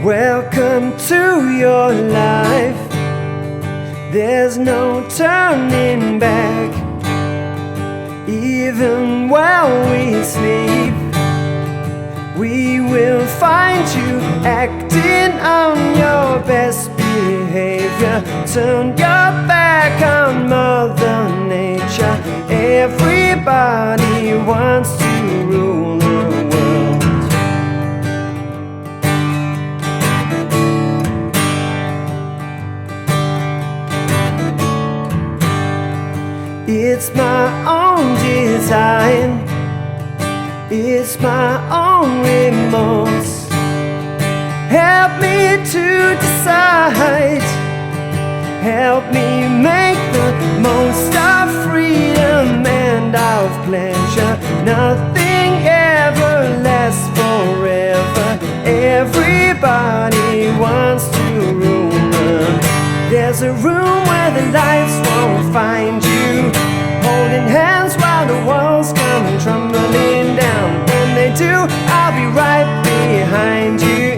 Welcome to your life. There's no turning back. Even while we sleep, we will find you acting on your best behavior. Turn your back on Mother Nature. Everybody wants to rule the world. It's my own design. It's my own remorse. Help me to decide. Help me make the most of freedom and of pleasure. Nothing ever lasts forever. Everybody wants to rule them. There's a room where the lights won't find you, holding hands while the walls come tumbling down. When they do, I'll be right behind you.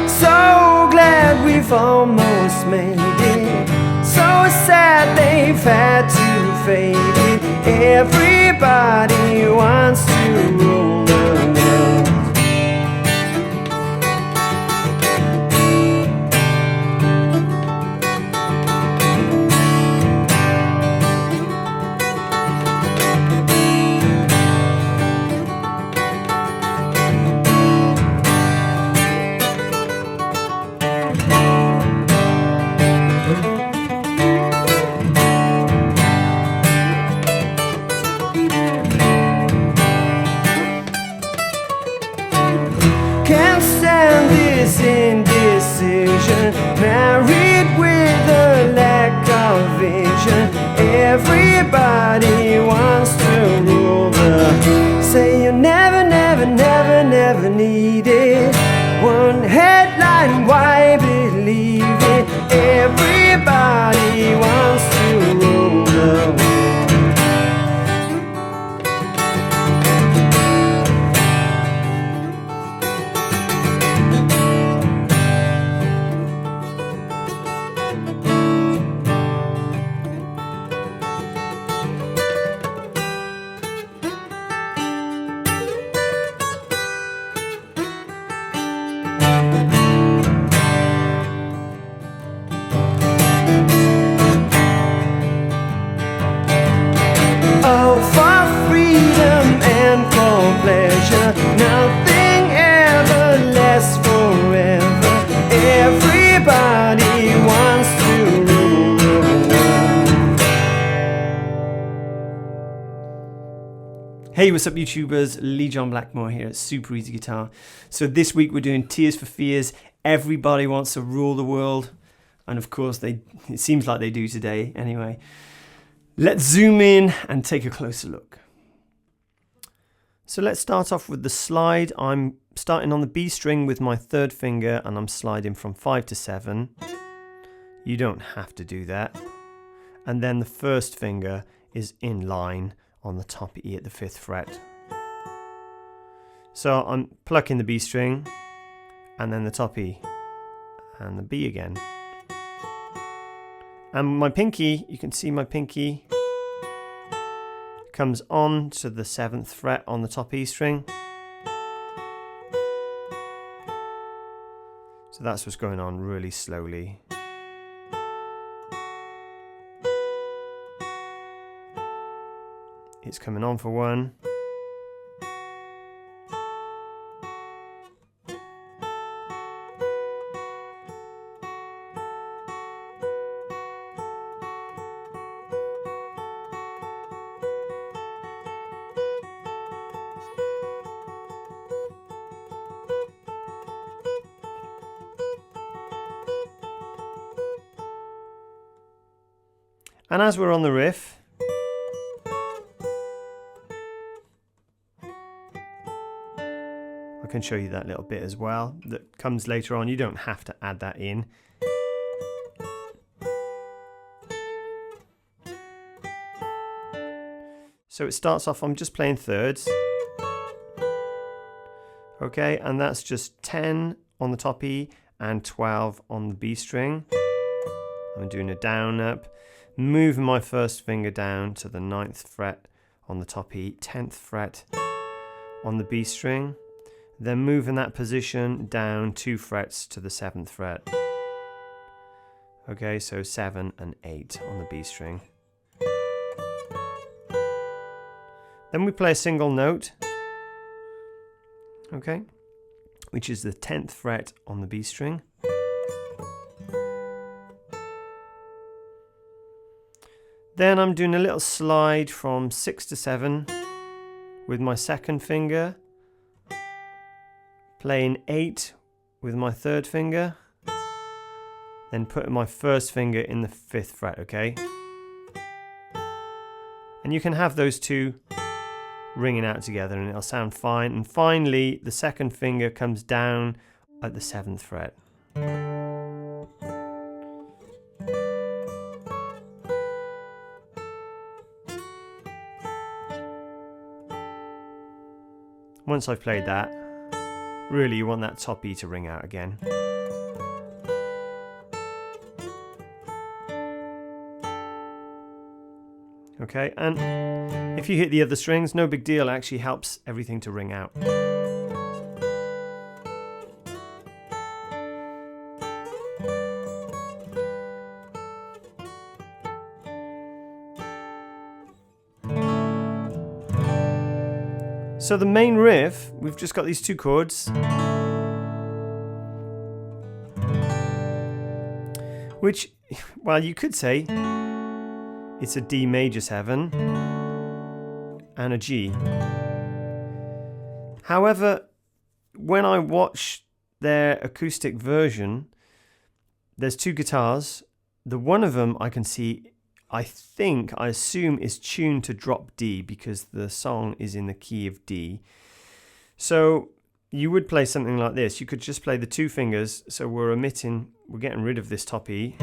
So glad we've almost made it. So sad they've had to fade it. Everybody wants to rule the world. Indecision, married with a lack of vision. Everybody wants to rule the. Say you never, never, never, never need it. One headline, why believe it? Everybody wants to rule the world. Nothing ever lasts forever. Everybody wants to rule the world. Hey, what's up YouTubers? Lee John Blackmore here at Super Easy Guitar. So this week we're doing Tears for Fears. Everybody wants to rule the world. And of course it seems like they do today anyway. Let's zoom in and take a closer look. So let's start off with the slide. I'm starting on the B string with my third finger and I'm sliding from 5 to 7. You don't have to do that. And then the first finger is in line on the top E at the 5th fret. So I'm plucking the B string and then the top E and the B again. And my pinky, you can see my pinky comes on to the 7th fret on the top E string. So that's what's going on really slowly. It's coming on for 1. And as we're on the riff, I can show you that little bit as well that comes later on. You don't have to add that in. So it starts off, I'm just playing thirds. Okay, and that's just 10 on the top E and 12 on the B string. I'm doing a down up, moving my first finger down to the 9th fret on the top E, 10th fret on the B string, then moving that position down 2 frets to the 7th fret. Okay, so 7 and 8 on the B string. Then we play a single note, okay, which is the 10th fret on the B string. Then I'm doing a little slide from 6 to 7 with my second finger, playing 8 with my third finger, then putting my first finger in the 5th fret, okay? And you can have those two ringing out together and it'll sound fine. And finally, the second finger comes down at the 7th fret. Once I've played that, really you want that top E to ring out again. Okay, and if you hit the other strings, no big deal, it actually helps everything to ring out. So the main riff, we've just got these two chords, which, well, you could say it's a D major 7 and a G. However, when I watch their acoustic version, there's two guitars. The one of them I can see, I assume is tuned to drop D because the song is in the key of D. So you would play something like this. You could just play the two fingers. So we're getting rid of this top E.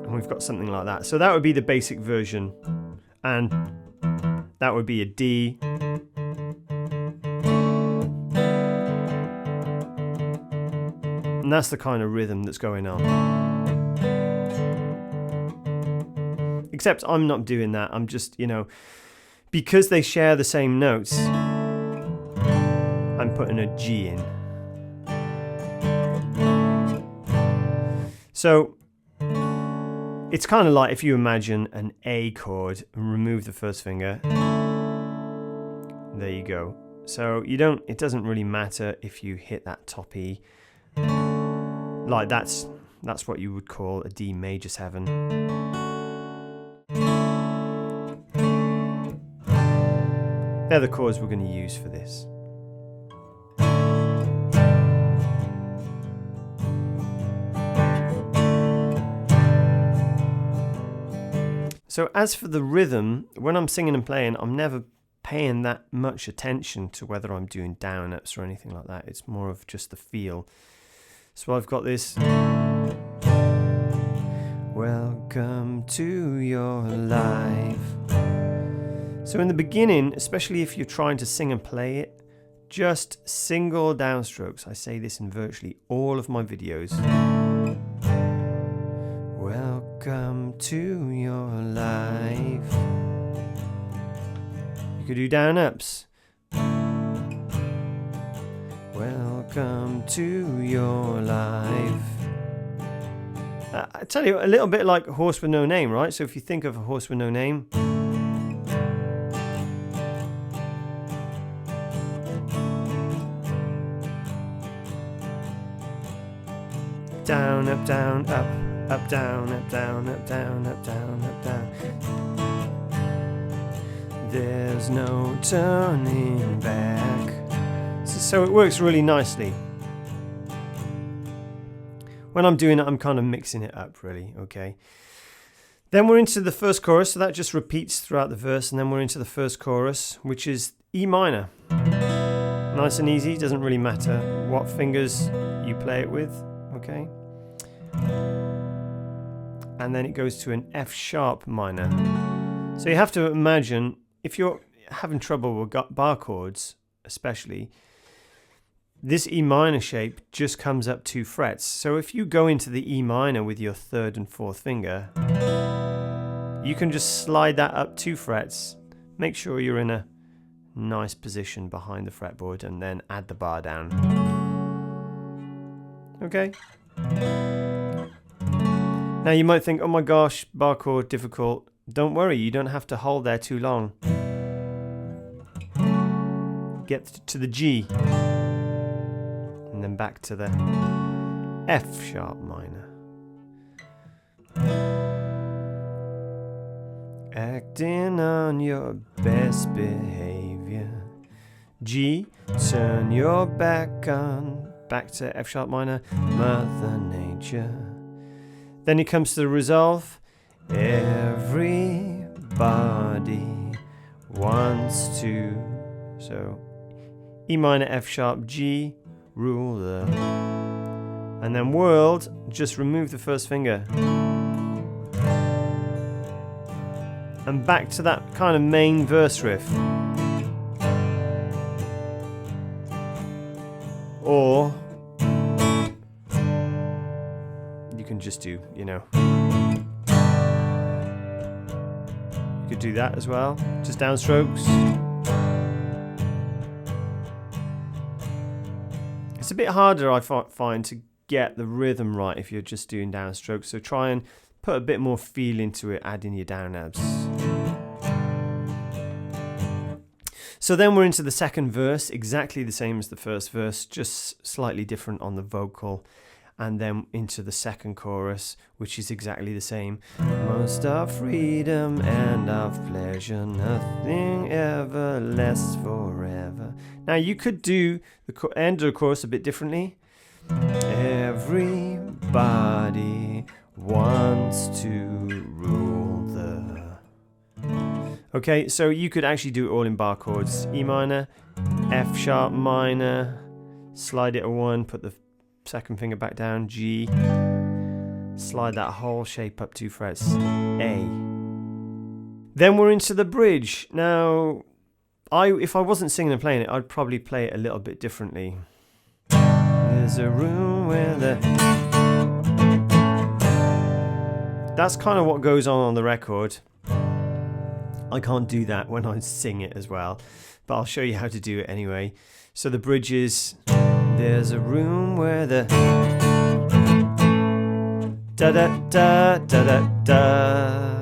And we've got something like that. So that would be the basic version. And that would be a D. And that's the kind of rhythm that's going on. Except I'm not doing that. I'm just, because they share the same notes, I'm putting a G in. So it's kind of like if you imagine an A chord and remove the first finger. There you go. So it doesn't really matter if you hit that top E. Like that's what you would call a D major 7. They're the chords we're going to use for this. So as for the rhythm, when I'm singing and playing, I'm never paying that much attention to whether I'm doing down ups or anything like that. It's more of just the feel. So I've got this. Welcome to your life. So in the beginning, especially if you're trying to sing and play it, just single downstrokes. I say this in virtually all of my videos. Welcome to your life. You could do down ups. Welcome to your life. I tell you, a little bit like a horse with no name, right? So if you think of a horse with no name, down, up, down, up, up, down, up, down, up, down, up, down, up, down. There's no turning back. So it works really nicely. When I'm doing it, I'm kind of mixing it up, really, okay? Then we're into the first chorus, so that just repeats throughout the verse, and then we're into the first chorus, which is E minor. Nice and easy, doesn't really matter what fingers you play it with, okay? And then it goes to an F sharp minor. So you have to imagine, if you're having trouble with bar chords, especially, this E minor shape just comes up 2 frets. So if you go into the E minor with your 3rd and 4th finger, you can just slide that up 2 frets. Make sure you're in a nice position behind the fretboard and then add the bar down. Okay. Now you might think, oh my gosh, bar chord difficult. Don't worry, you don't have to hold there too long. Get to the G and then back to the F sharp minor. Acting on your best behavior. G, turn your back on, back to F sharp minor, Mother Nature. Then it comes to the resolve. Everybody wants to. So E minor, F sharp, G, ruler. And then world, just remove the 1st finger. And back to that kind of main verse riff. Or you can just do, you know, you could do that as well, just downstrokes. It's a bit harder, I find, to get the rhythm right if you're just doing downstrokes, so try and put a bit more feel into it, adding your down abs. So then we're into the 2nd verse, exactly the same as the 1st verse, just slightly different on the vocal. And then into the 2nd chorus, which is exactly the same. Most of freedom and of pleasure, nothing ever lasts forever. Now you could do the end of the chorus a bit differently. Everybody wants to rule the... Okay, so you could actually do it all in bar chords. E minor, F sharp minor, slide it a 1, put the 2nd finger back down, G, slide that whole shape up 2 frets, A. Then we're into the bridge. Now, if I wasn't singing and playing it, I'd probably play it a little bit differently. There's a room where the... That's kind of what goes on the record. I can't do that when I sing it as well, but I'll show you how to do it anyway. So the bridge is... There's a room where the da da da da da da.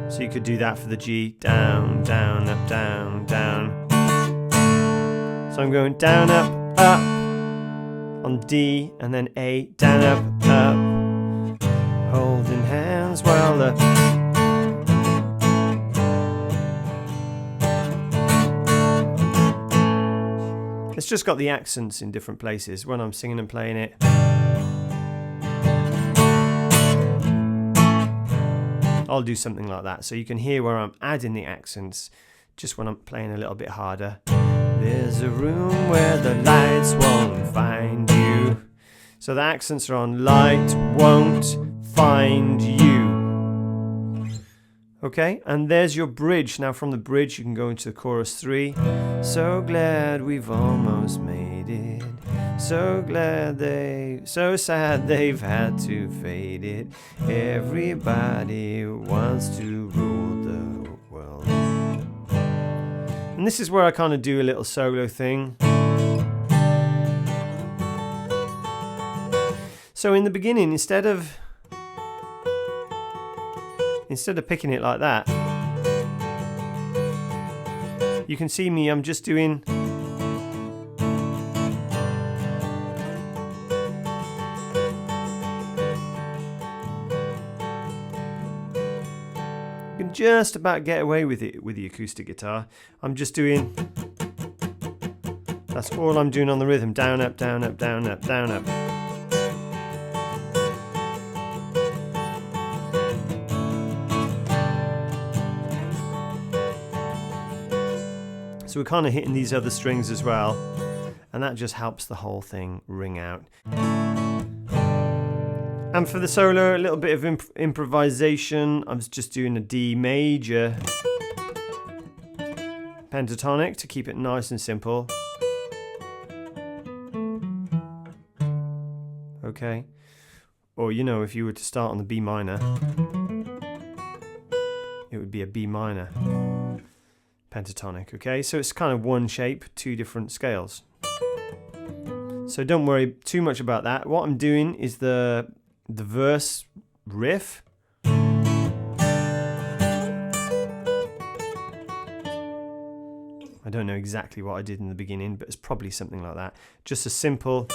So you could do that for the G. Down, down, up, down, down. So I'm going down, up, up on D, and then A, down, up, up. Holding hands while the... It's just got the accents in different places when I'm singing and playing it. I'll do something like that so you can hear where I'm adding the accents just when I'm playing a little bit harder. There's a room where the lights won't find you. So the accents are on light won't find you. Okay, and there's your bridge. Now from the bridge you can go into the chorus 3. So glad we've almost made it. So sad they've had to fade it. Everybody wants to rule the world. And this is where I kind of do a little solo thing. So in the beginning, instead of picking it like that, you can see me, I'm just doing you can just about get away with it with the acoustic guitar. I'm just doing, that's all I'm doing on the rhythm. Down, up, down, up, down, up, down, up. So we're kind of hitting these other strings as well, and that just helps the whole thing ring out. And for the solo, a little bit of improvisation. I was just doing a D major pentatonic to keep it nice and simple. Okay. Or, you know, if you were to start on the B minor, it would be a B minor pentatonic, okay? So it's kind of one shape, two different scales. So don't worry too much about that. What I'm doing is the verse riff. I don't know exactly what I did in the beginning, but it's probably something like that. Just a simple...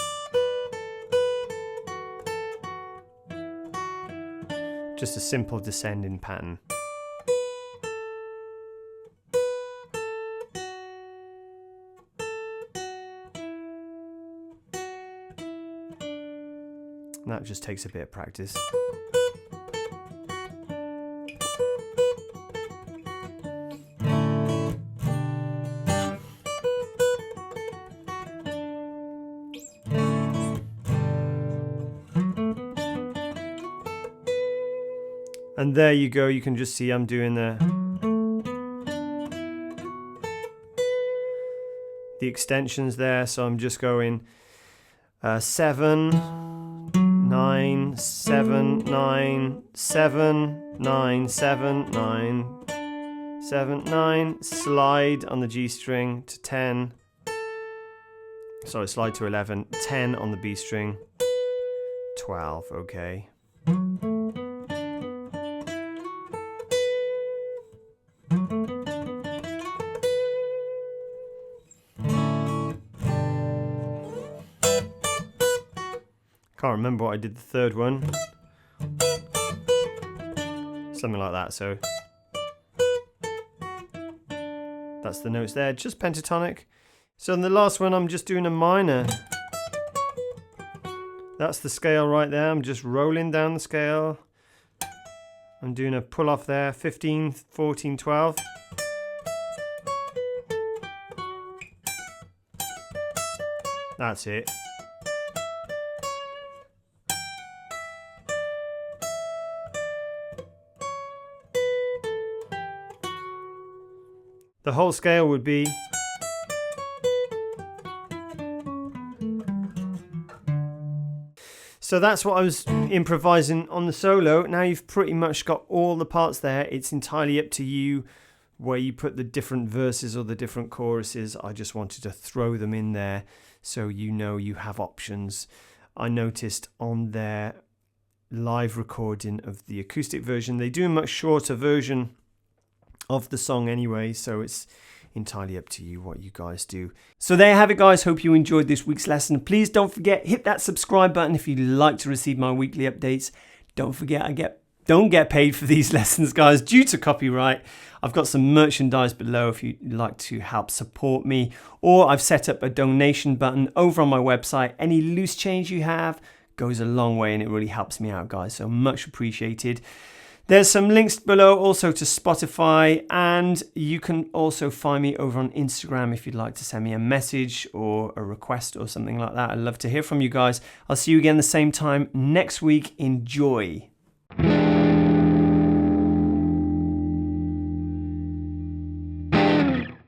just a simple descending pattern. And that just takes a bit of practice. And there you go, you can just see I'm doing the extensions there, so I'm just going 7, 9, 7, 9, 7, 9, 7, 9, 7, 9, slide on the G string to 10, sorry, slide to 11, 10 on the B string, 12, okay. Can't remember what I did the third one. Something like that, so that's the notes there, just pentatonic. So in the last one I'm just doing a minor. That's the scale right there, I'm just rolling down the scale. I'm doing a pull off there, 15, 14, 12. That's it. The whole scale would be so that's what I was improvising on the solo. Now you've pretty much got all the parts there. It's entirely up to you where you put the different verses or the different choruses. I just wanted to throw them in there so you know you have options. I noticed on their live recording of the acoustic version, they do a much shorter version of the song anyway, so it's entirely up to you what you guys do. So there you have it, guys. Hope you enjoyed this week's lesson. Please don't forget, hit that subscribe button if you'd like to receive my weekly updates. Don't forget, I don't get paid for these lessons, guys, due to copyright. I've got some merchandise below if you'd like to help support me, or I've set up a donation button over on my website. Any loose change you have goes a long way and it really helps me out, guys, so much appreciated. There's some links below also to Spotify, and you can also find me over on Instagram if you'd like to send me a message or a request or something like that. I'd love to hear from you guys. I'll see you again the same time next week. Enjoy.